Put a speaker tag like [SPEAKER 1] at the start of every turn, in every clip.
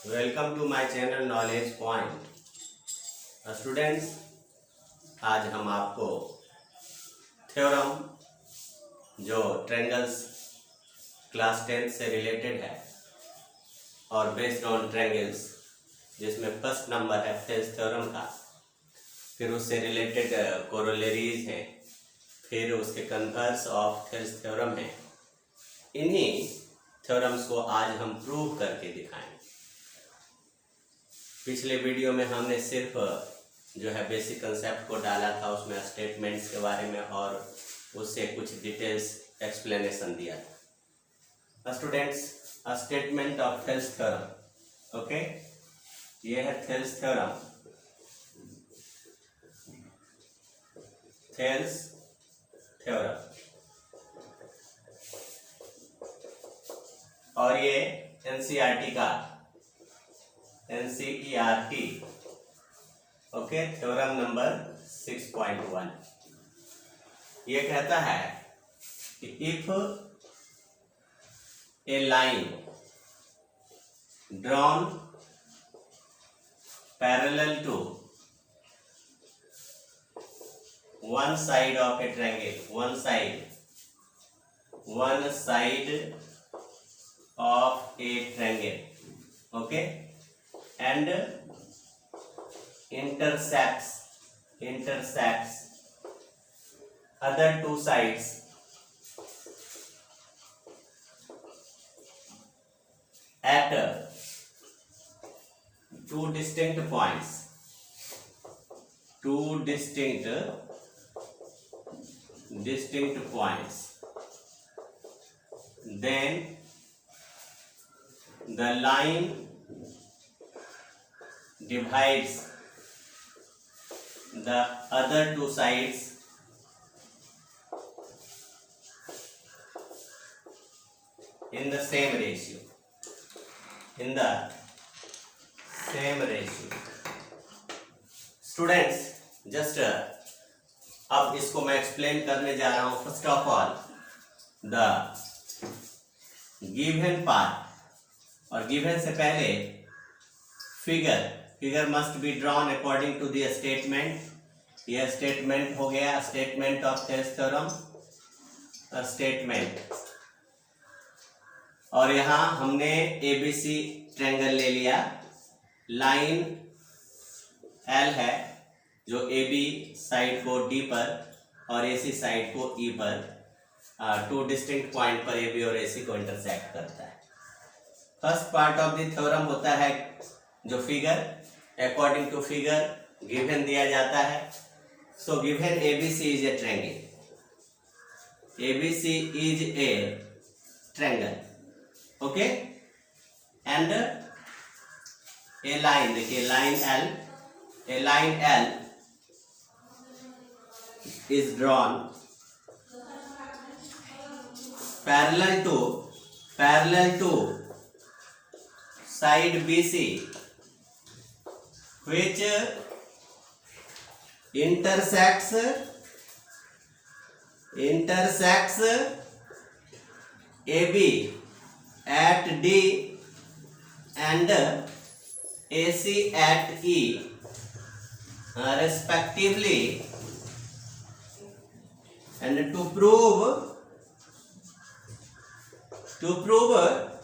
[SPEAKER 1] Welcome to my channel knowledge point. Students, आज हम आपको थ्योरम जो ट्रायंगल्स क्लास 10 से रिलेटेड है और बेस्ड ऑन ट्रायंगल्स जिसमें फर्स्ट नंबर है थेल्स थ्योरम का, फिर उससे रिलेटेड कोरोलरीज हैं, फिर उसके कन्वर्स ऑफ थेल्स थ्योरम है। इन्हीं थ्योरम्स को आज हम प्रूव करके दिखाएंगे। पिछले वीडियो में हमने सिर्फ जो है बेसिक कंसेप्ट को डाला था, उसमें स्टेटमेंट्स के बारे में और उससे कुछ डिटेल्स एक्सप्लेनेशन दिया था। Students, statement of Thales theorem, okay, ये है थेल्स थ्योरम। थेल्स थ्योरम और ये एनसीईआरटी का एनसीईआरटी ओके थ्योरम नंबर 6.1 ये कहता है कि if a line drawn parallel to one side of a triangle, one side of a triangle, okay, and intersects other two sides at two distinct points, then the line divides the other two sides in the same ratio, students, just अब इसको मैं explain करने जा रहा हूं। First of all the given part, और given से पहले figure must be drawn according to the statement. यह स्टेटमेंट हो गया, statement of Thales theorem, statement. और यहां हमने एबीसी ट्रायंगल ले लिया। लाइन एल है जो AB साइड को D पर और AC साइड को E पर टू डिस्टिंक्ट पॉइंट पर AB और AC को इंटरसेक्ट करता है। First part of the theorem होता है जो figure, according to figure given दिया जाता है। So given ABC is a triangle, ABC is a triangle, okay, and a line, देखिए line L, a line L is drawn parallel to side BC, which intersects AB at D and AC at E respectively, and to prove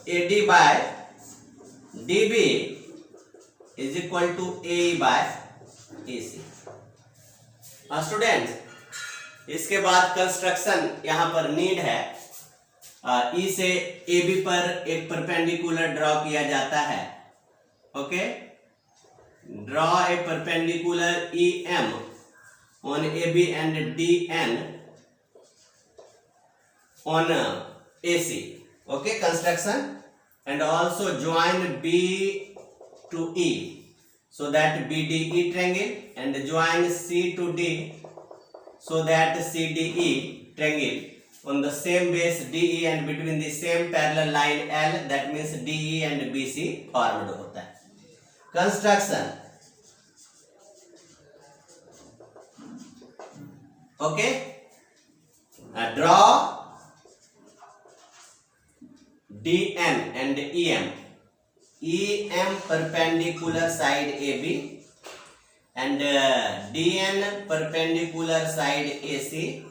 [SPEAKER 1] AD by DB is equal to AE by AC। Students, इसके बाद construction यहाँ पर need है। E से AB पर एक perpendicular draw किया जाता है, okay. Draw a perpendicular EM on AB and DN on AC, okay, construction, and also join B to E so that BDE triangle, and join C to D so that CDE triangle on the same base DE and between the same parallel line L, that means DE and BC formed होता है। Construction, okay, draw DN and EM EM perpendicular side AB and DN perpendicular side AC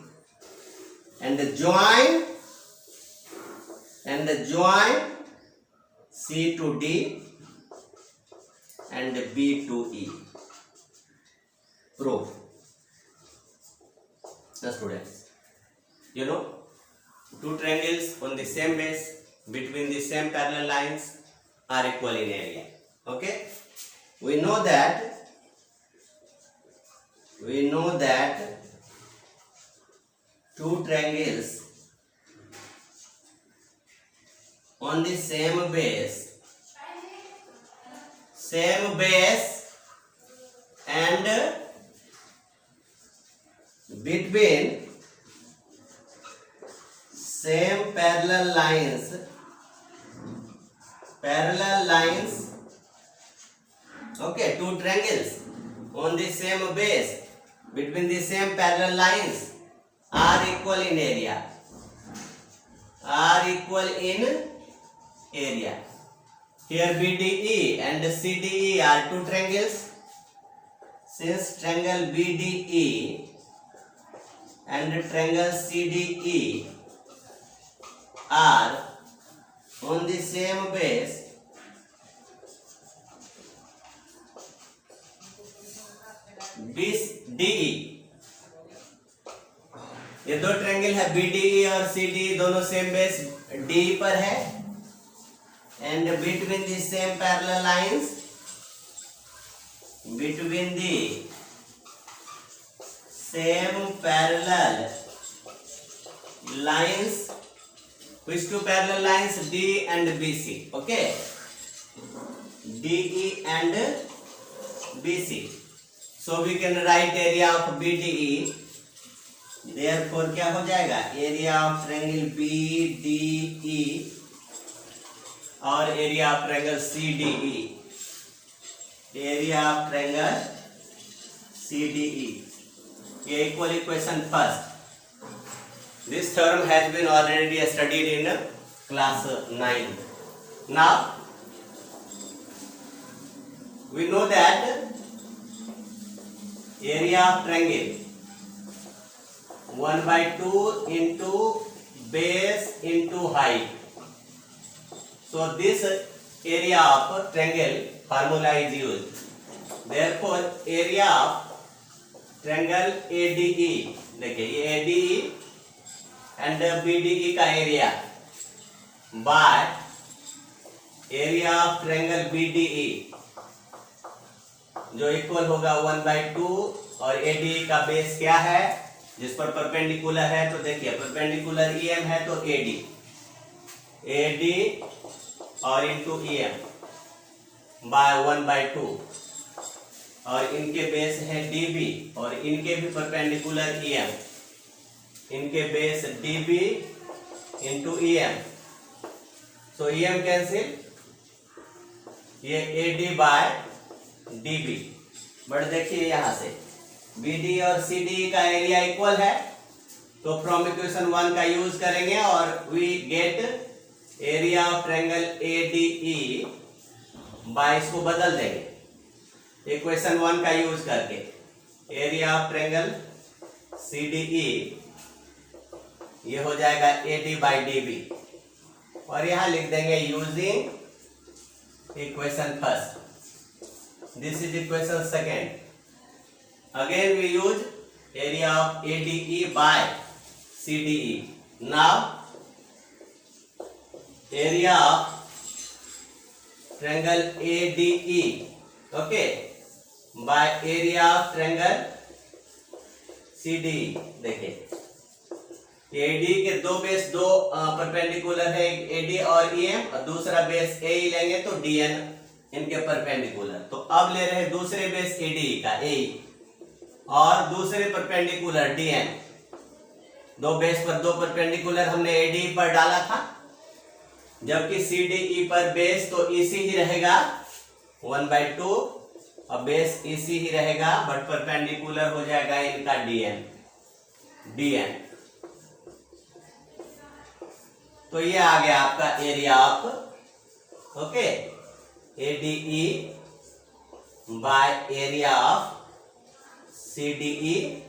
[SPEAKER 1] and join C to D and B to E. Proof. The students, you know, two triangles on the same base between the same parallel lines are equal in area. Okay, we know that two triangles on the same base and between same parallel lines, okay, two triangles on the same base between the same parallel lines are equal in area. Here BDE and CDE are two triangles. Since triangle BDE and triangle CDE are on the same base, DE, ये दो triangle है BDE और CDE, दोनों same base DE पर है and between the same parallel lines, which two parallel lines, D and BC. Okay, DE and BC. So we can write area of BDE. Therefore क्या हो जाएगा, area of triangle BDE और area of triangle CDE. ये equal equation first. This theorem has been already studied in class 9. Now we know that area of triangle 1/2 into base into height. So this area of triangle formula is used. Therefore area of triangle ADE, देखिए ये ADE and BDE का area bye area of triangle BDE जो equal होगा 1/2 और ADE का base क्या है जिस पर परपेंडिकुलर है. तो देखिए परपेंडिकुलर EM है तो AD और इंटू EM बाय 1/2 और इनके बेस है DB और इनके भी परपेंडिकुलर EM, इनके बेस DB इंटू EM. सो EM कैंसिल, ये AD बाय DB. बट देखिए यहां से BD और CD का एरिया इक्वल है तो फ्रॉम इक्वेशन 1 का यूज करेंगे और we get area of triangle ADE by इसको बदल देंगे इक्वेशन 1 का यूज करके. एरिया ऑफ ट्रायंगल CDE ये हो जाएगा AD बाई DB और यहां लिख देंगे using equation first. This is equation second. Again we use area of ADE by CDE. Now area of triangle ADE, okay, by area of triangle CDE. देखिए AD के दो बेस दो perpendicular है, एक AD और EM और दूसरा base AE लेंगे तो DN इनके परपेंडिकुलर. तो अब ले रहे हैं दूसरे बेस AD का AE और दूसरे परपेंडिकुलर DN. दो बेस पर दो परपेंडिकुलर हमने AD पर डाला था, जबकि CDE पर बेस तो EC ही रहेगा 1/2 और बेस EC ही रहेगा बट परपेंडिकुलर हो जाएगा इनका DN. तो ये आ गया आपका area of, okay, ADE by area of CDE,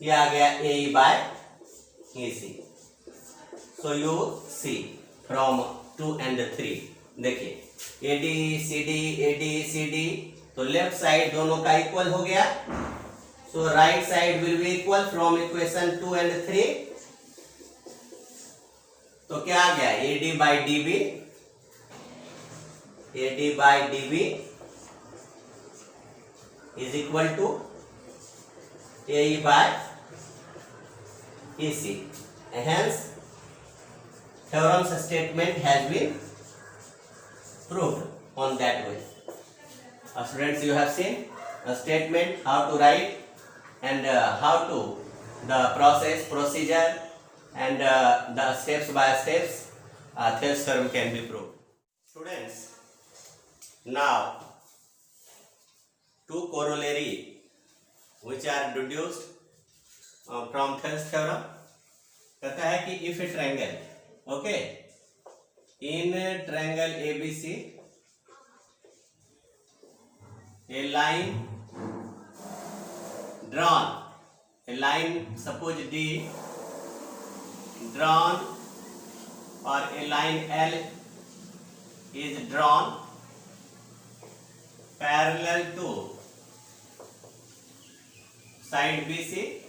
[SPEAKER 1] ये आ गया AE by EC. So you see from 2 and 3, देखिए ADE CD ADE CD, तो लेफ्ट साइड दोनों का इक्वल हो गया. So right side will be equal from equation 2 and 3. तो क्या आ गया AD by DB, AD by DB is equal to AE by EC. Hence theorem's statement has been proved on that way. Students, you have seen a statement, how to write and how to the procedure and the steps by steps Thales theorem can be proved. Students, now two corollary which are deduced from Thales theorem. कहता है कि if a triangle, okay, in triangle ABC, a line drawn, a line suppose D drawn, or a line L is drawn parallel to side BC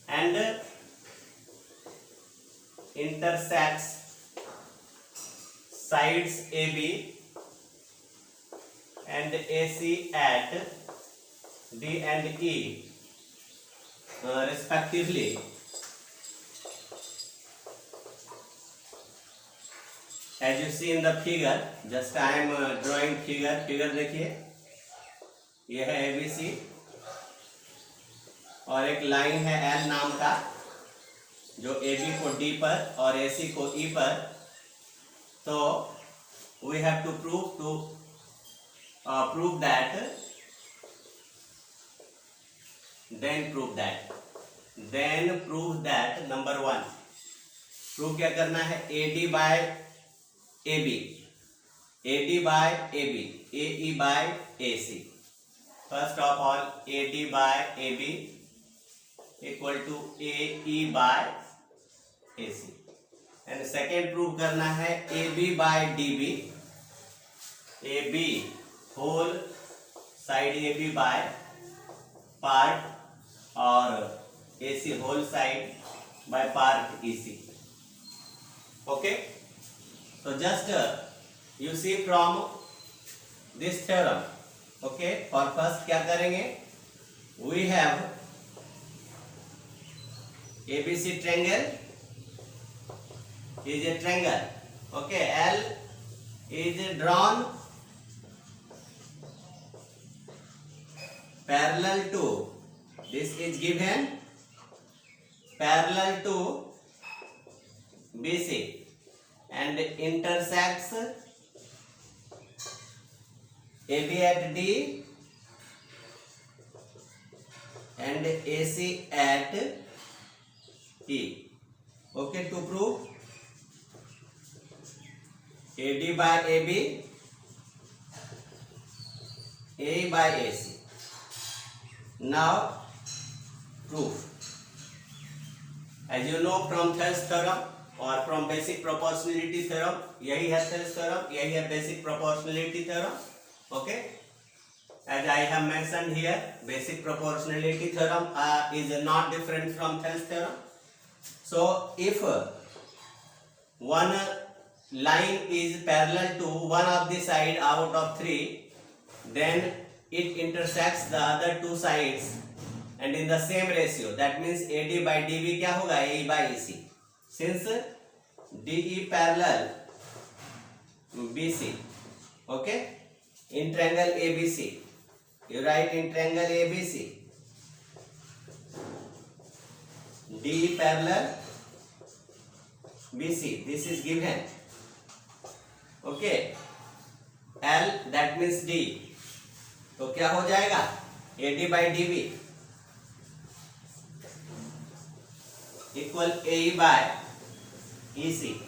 [SPEAKER 1] and intersects sides AB and AC at D and E respectively. As you see in the figure, just I am drawing figure. देखिए, यह है ABC और एक line है L नाम का, जो AB को D पर और AC को E पर. तो we have to prove that, then prove that number 1, prove क्या करना है, AD by AB, AD by AB, AE by AC. First of all, AD by AB equal to AE by AC. And second prove करना है AB by DB, AB whole side AB by part और AC whole side by part EC. Okay, so just you see from this theorem. Okay, for first क्या करेंगे, we have ABC triangle is a triangle. Okay, L is drawn parallel to, this is given parallel to BC and intersects AB at D and AC at E. Okay, to prove AD by AB, A by AC. Now proof. As you know from Thales theorem or from basic proportionality theorem, यही है Thales theorem, यही है basic proportionality theorem. Okay, as I have mentioned here, basic proportionality theorem is not different from Thales theorem. So if one line is parallel to one of the side out of 3, then it intersects the other two sides and in the same ratio. That means AD by DB क्या होगा, AE by EC. Since DE parallel BC, okay, in triangle ABC, you write in triangle ABC, DE parallel BC, this is given. Okay, L that means D, तो क्या हो जाएगा, AD by DB equal AE by EC.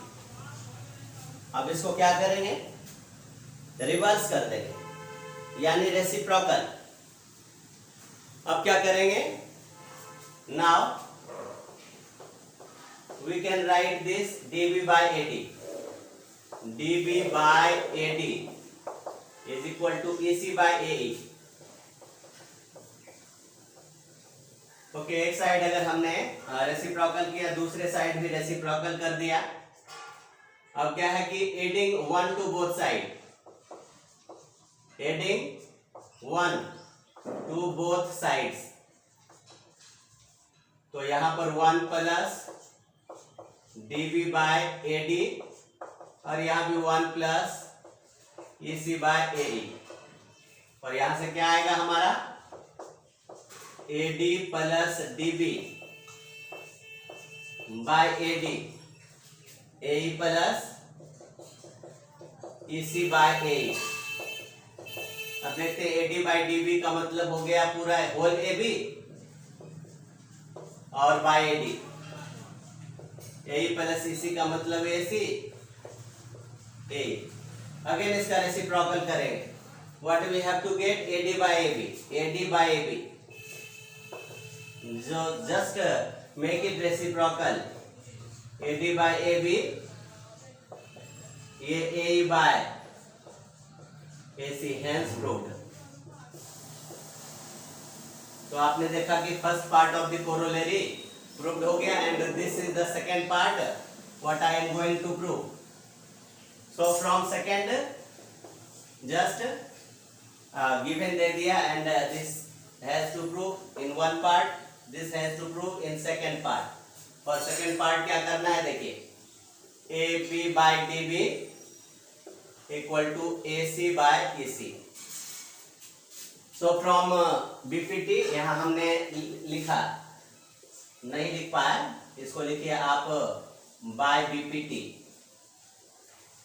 [SPEAKER 1] अब इसको क्या करेंगे, reverse कर देंगे, यानी रेसिप्रोकल। अब क्या करेंगे, now we can write this dB by AD. dB by AD is equal to EC by AE. Okay, एक साइड अगर हमने रेसिप्रोकल किया, दूसरे साइड भी रेसिप्रोकल कर दिया। अब क्या है कि adding 1 to both side, adding 1 to both sides, तो यहां पर 1 प्लस dB बाय AD और यहां भी 1 प्लस EC बाय AE, और यहां से क्या आएगा हमारा AD plus DB by AD, AE plus EC by AE। अब देखते हैं AD बाय DB का मतलब हो गया पूरा होल AB और by AD, AE plus EC का मतलब AC AE। अगेन इसका रेसिप्रोकल करेंगे, what we have to get AD by AB, AD by AB, जो just make it reciprocal, AD by AB, ये AE by AC, hence proved. तो आपने देखा कि first part of the corollary proved हो गया, and this is the second part what I am going to prove. So from second just given दे दिया, and this has to prove in one part, this has to prove in second part. और second part क्या करना है, देखिए AB by DB equal to AC by EC। So from BPT, यहां हमने लिखा, नहीं लिख पाया, इसको लिखिए आप by BPT,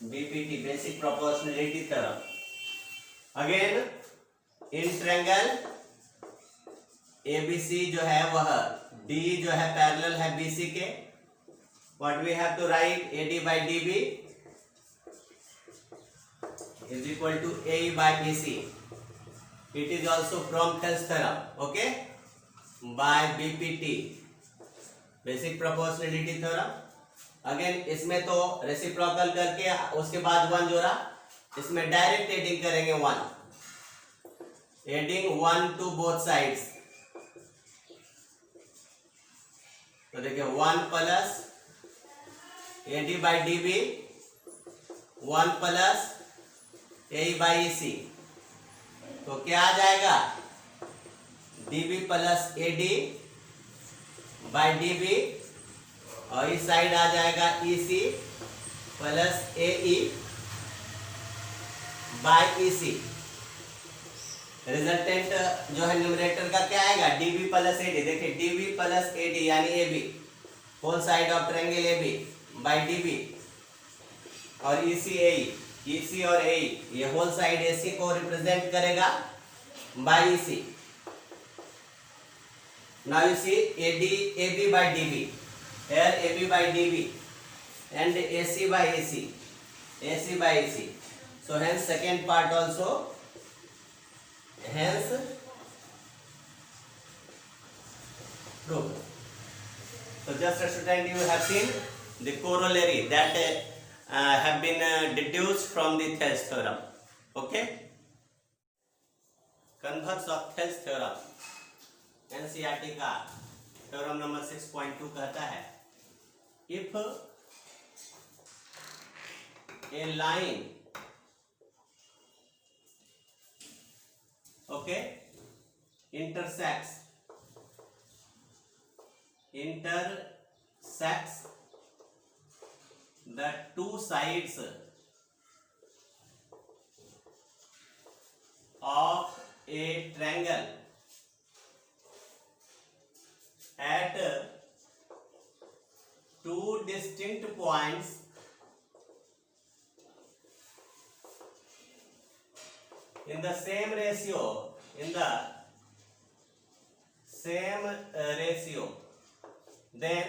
[SPEAKER 1] basic proportionality theorem. Again in triangle ABC जो है वह D जो है पैरेलल है BC के, what we have to write AD by DB is equal to AE by BC. It is also from Thales theorem, okay, by BPT, basic proportionality theorem. Again इसमें तो reciprocal करके उसके बाद 1 जोड़ा, इसमें डायरेक्ट एडिंग करेंगे 1, adding 1 to both sides, तो देखिए 1 plus AD by DB, 1 plus AE by EC, तो क्या आ जाएगा DB plus AD by DB, और इस साइड आ जाएगा EC plus AE by EC। Resultant जो है न्यूमरेटर का क्या आएगा, DB प्लस AD, देखिए DB प्लस AD यानी AB, whole side of triangle AB by DB, और EC AE, EC और AE, ये होल साइड AC को रिप्रेजेंट करेगा by EC। Now you see AB by DB, here AB by DB and AC by AC, AC by AC, so hence second part also, hence proved. So just a student, you have seen the corollary that have been deduced from the Thales theorem, okay. Converse of Thales theorem, NCERT का theorem number 6.2 कहता है, if a line, okay, intersects the two sides of a triangle at two distinct points in the same ratio, then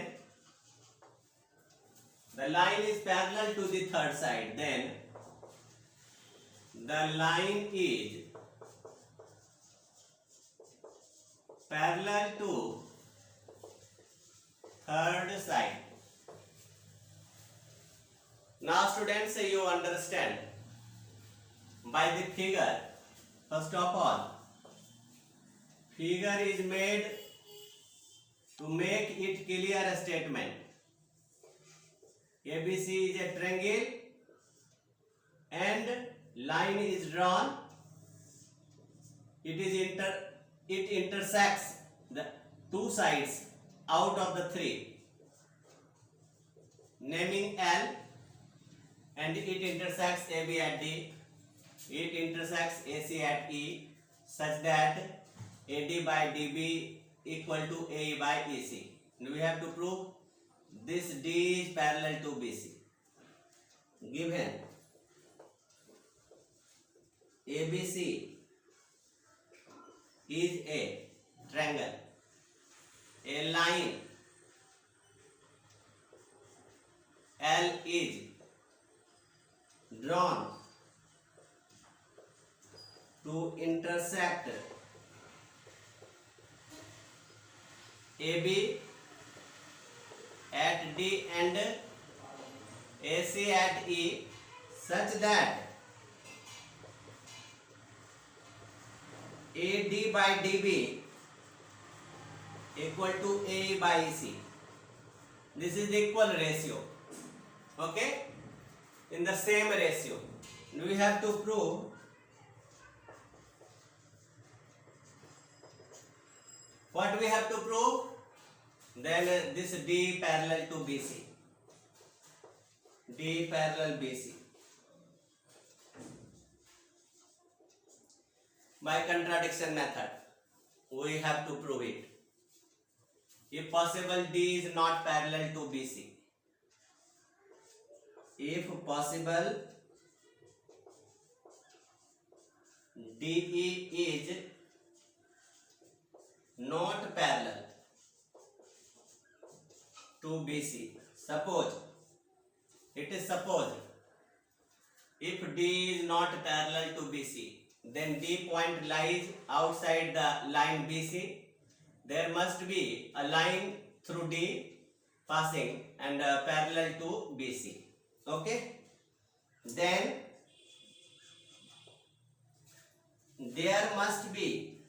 [SPEAKER 1] The line is parallel to the third side. Then the line is parallel to third side. Now students, you understand by the figure. First of all, figure is made to make it clear statement. ABC is a triangle and line is drawn. It intersects the two sides out of the three, naming L, and it intersects AB at D. It intersects AC at E, such that AD by DB equal to AE by EC. We have to prove this D is parallel to BC. Given ABC is a triangle, a line L is drawn to intersect AB at D and AC at E, such that AD by DB equal to AE by EC. This is the equal ratio. Okay? In the same ratio. We have to prove what we have to prove. Then this D parallel to BC. D parallel BC. By contradiction method, we have to prove it. If possible, D is not parallel to BC. If possible, DE is not parallel to BC. Suppose, it is supposed, if D is not parallel to BC, then D point lies outside the line BC. There must be a line through D passing and parallel to BC. Okay? Then there must be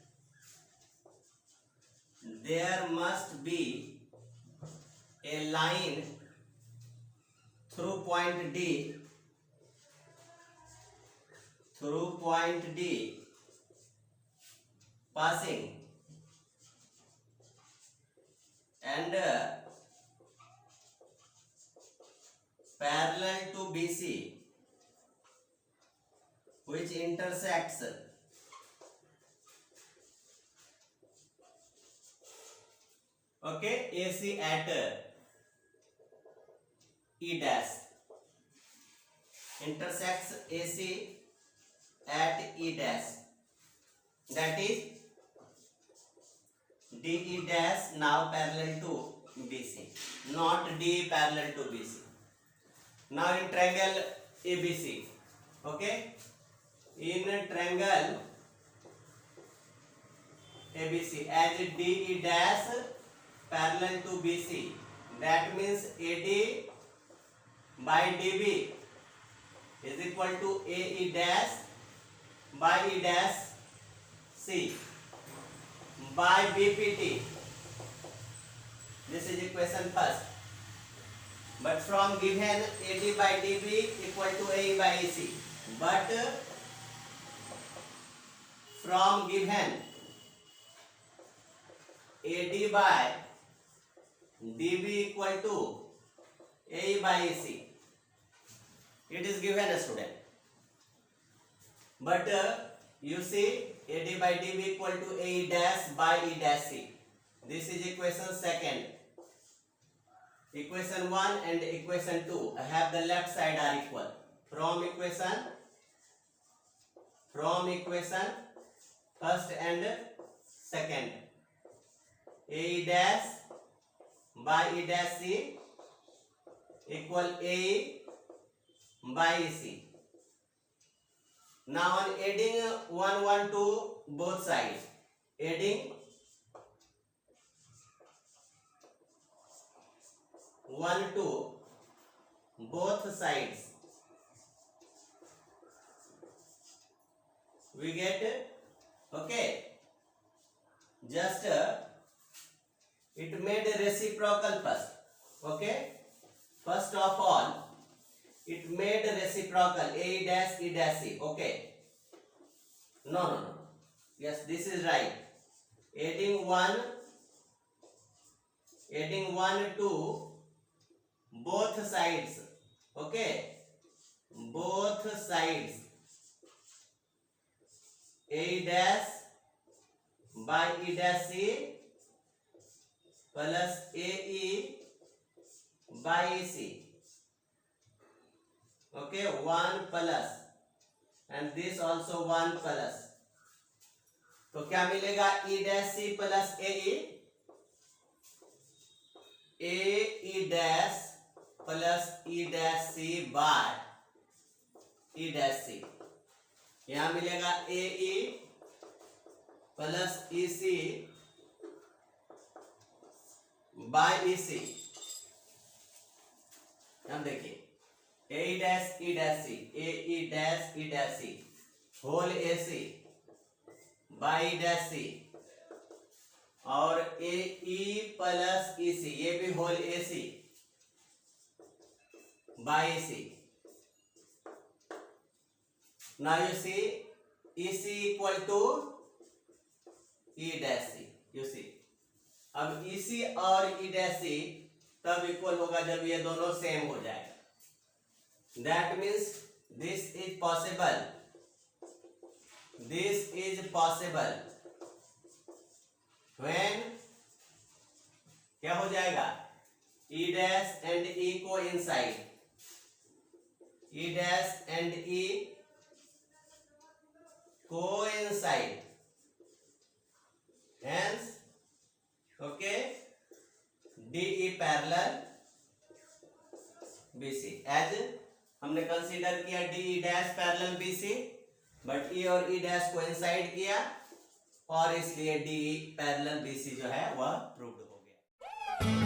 [SPEAKER 1] a line through point D passing and parallel to BC, which intersects AC at E dash, intersects AC at E dash, that is DE dash now parallel to BC, not D parallel to BC. Now in triangle ABC, okay, in triangle ABC, as DE dash parallel to BC, that means AD by DB is equal to AE dash by E dash C by BPT. This is equation first. But from given AD by DB equal to AE by EC, but from given AD by DB equal to AE by EC, it is given a student. But you see AD by DB equal to AE dash by E dash C. This is equation second. Equation 1 and equation 2, I have the left side are equal. From equation first and second, AE dash by E dash C equal AE by EC. Now on adding 1 to both sides, adding 1 to both sides, we get, okay, just it made a reciprocal first. Okay, first of all it made a reciprocal AE dash E dash C. Okay, no, yes, this is right. Adding 1 to both sides. Okay, both sides, AE dash by E dash C plus AE by EC. Okay, 1 plus and this also 1 plus. तो क्या मिलेगा? E dash C plus AE dash plus E dash C by E dash C. यहां मिलेगा AE plus EC by EC. अब देखिए AE dash E dash C, AE dash E dash C whole AC by E dash C और AE plus EC, ये भी whole AC by EC. Now you see EC equal to E dash C. You see, अब EC और E dash C तब equal होगा जब ये दोनों सेम हो जाएगा. That means this is possible. This is possible when क्या हो जाएगा? E dash and E coincide. E dash and E coincide. Hence, okay, DE parallel BC. As हमने कंसीडर किया DE dash parallel BC, but E और E dash coincide किया और इसलिए DE parallel BC जो है वह प्रूव्ड हो गया.